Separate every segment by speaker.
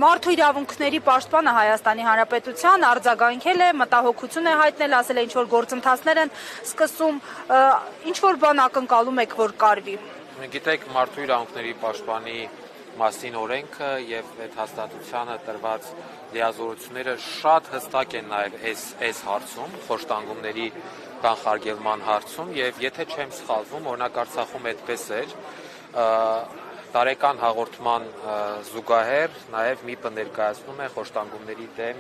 Speaker 1: Մարդու իրավունքների պաշտպանը Հայաստանի Հանրապետության արձագանքել է, մտահոգություն է հայտնել, ասել է ինչ-որ գործընթացներ են սկսում, ինչ-որ բան ակնկալում եք, որ կարվի։
Speaker 2: Գիտեք, մարդու իրավունքների պաշտպանի մասին օրենքը եւ այդ հաստատությանը տրված լիազորությունները շատ հստակ են նաեւ այս հարցում, խոշտանգումների կանխարգելման հարցում եւ եթե չեմ սխալվում, օրինակ Արցախում այդպես էր, տարեկան հաղորդման զուգահեռ նաեւ ՄԻՊ-ը ներկայացնում է խոշտանգումների դեմ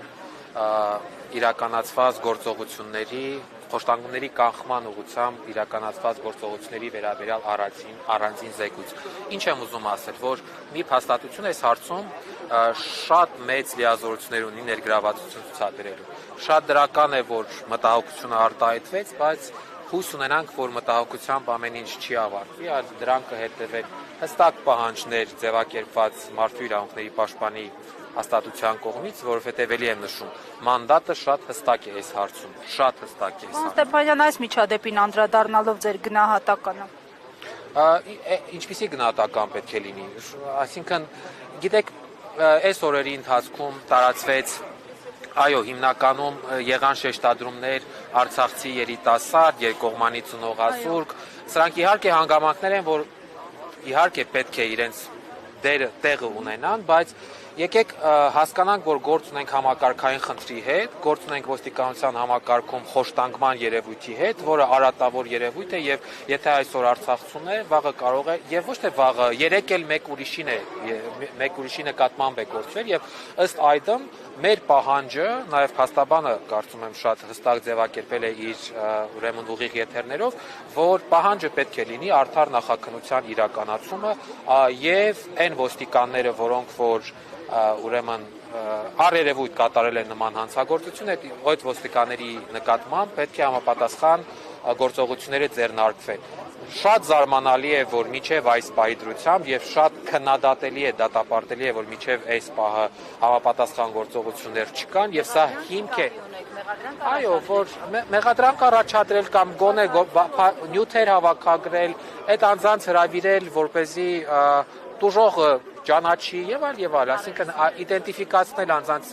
Speaker 2: իրականացված գործողությունների խոշտանգումների կանխման ուղղությամբ իրականացված գործողությունների վերաբերյալ առանձին զեկույց։ Ինչ եմ ուզում ասել, որ ՄԻՊ հաստատությունը այս հարցում շատ մեծ լիազորություններ ունի ներգրավվածություն ցուցաբերելու։ Շատ դրական է, որ մտահոգությունը արտահայտվեց, բայց հույս ունենանք, որ մտահոգությամբ ամեն ինչ չի ավարտվի, այլ դրան կհետևեն հստակ պահանջներ ձևակերպված մարդու իրավունքների պաշտպանի հաստատության կողմից, որովհետև ելի եմ նշում, մանդատը շատ հստակ է այս հարցում, շատ հստակ է այս հարցում։
Speaker 1: Ստեփանյան, այս միջադեպին անդրադառնալով ձեր գնահատականը։
Speaker 2: Ինչպիսի գնահատական պետք է լինի։ Այսինքն, գիտեք, այս օրերի ընթացքում տարածվեց, այո, հիմնականում եղան շեշտադրումներ արցախցի երիտասարդ, երկկողմանի ծնողազուրկ, սրանք իհարկե հանգամանքներ են, որ իհարկե պետք է իրենց տեղը ունենան, բայց եկեք հասկանանք, որ գործ ունենք համակարգային խնդրի հետ, գործ ունենք ոստիկանության համակարգում խոշտանգման երևույթի հետ, որը արատավոր երևույթ է եւ եթե այսօր Արցախցուն է, վաղը կարող է եւ ոչ թե վաղը, երեք էլ մեկ ուրիշի նկատմամբ է գործվել եւ ըստ այդմ մեր պահանջը, նաեւ փաստաբանը կարծում եմ շատ հստակ ձևակերպել է իր ուրեմն ուղիղ եթերներով, որ պահանջը պետք է լինի արդար նախաքննության իրականացումը եւ այն ոստիկանները, որոնք որ ուրեմն առերևույթ կատարել են նման հանցագործություն, այդ ոստիկանների նկատմամբ պետք է համապատասխան գործողությունները ձեռնարկվեն։ Շատ զարմանալի է, որ մինչև այս պահի դրությամբ եւ շատ քննադատելի է, դատապարտելի է, որ մինչև այս պահը համապատասխան գործողություններ չկան եւ սա հիմք է։ Այո, որ մեղադրանք առաջադրել կամ գոնե նյութեր հավաքագրել, այդ անձանց հրավիրել, որպեսզի տուժողը ճանաչի եւ այլ, այսինքն իդենտիֆիկացնել անձանց,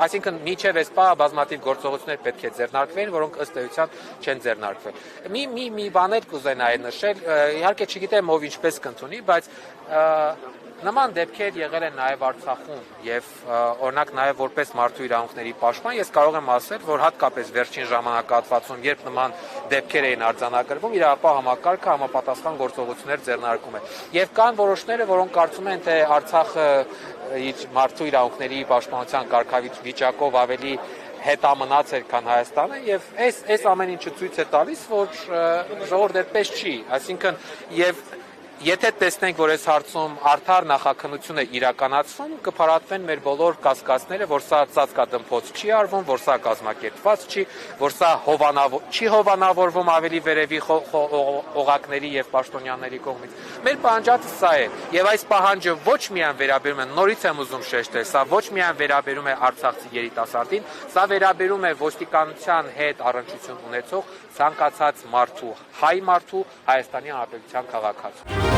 Speaker 2: այսինքն մինչև այս պահը բազմաթիվ գործողություններ պետք է ձեռնարկվեն, որոնք ըստ էության չեն ձեռնարկվել։ Մի բաներ կուզենայի նշել, իհարկե չգիտեմ ով ինչպես կընդունի, բայց նման դեպքեր եղել են նաև Արցախում եւ օրինակ նաև որպես մարդու իրավունքների պաշտպան ես կարող եմ ասել, որ հատկապես վերջին ժամանակահատվածում, երբ նման դեպքեր էին արձանագրվում, իրավապահ համակարգը համապատասխան գործողություններ ձեռնարկում է։ Եվ կան որոշները, որոնք կարծում են, թե Արցախը իր մարդու իրավունքների պաշտպանության կարգավիճակով ավելի հետամնաց էր, քան Հայաստանը եւ այս ամեն ինչը ցույց է տալիս, որ ժողովուրդ այդպես չի, այսինքն եւ եթե տեսնենք, որ այս հարցում արդար նախաքննություն է իրականացվում, կփարատվեն մեր բոլոր կասկածները, որ սա ծածկադմփոց չի արվում, որ սա կազմակերպված չի, որ սա չի հովանավորվում ավելի վերևի օղակների եւ պաշտոնյաների կողմից։ Մեր պահանջածը սա է, եւ այս պահանջը ոչ միայն վերաբերում է, նորից եմ ուզում շեշտել, սա ոչ միայն վերաբերում է արցախցի երիտասարդին, սա վերաբերում է ոստիկանության հետ առնչություն ունեցող ցանկացած մարդու, հայ մարդու, Հայաստանի Հանրապետության քաղաքացու։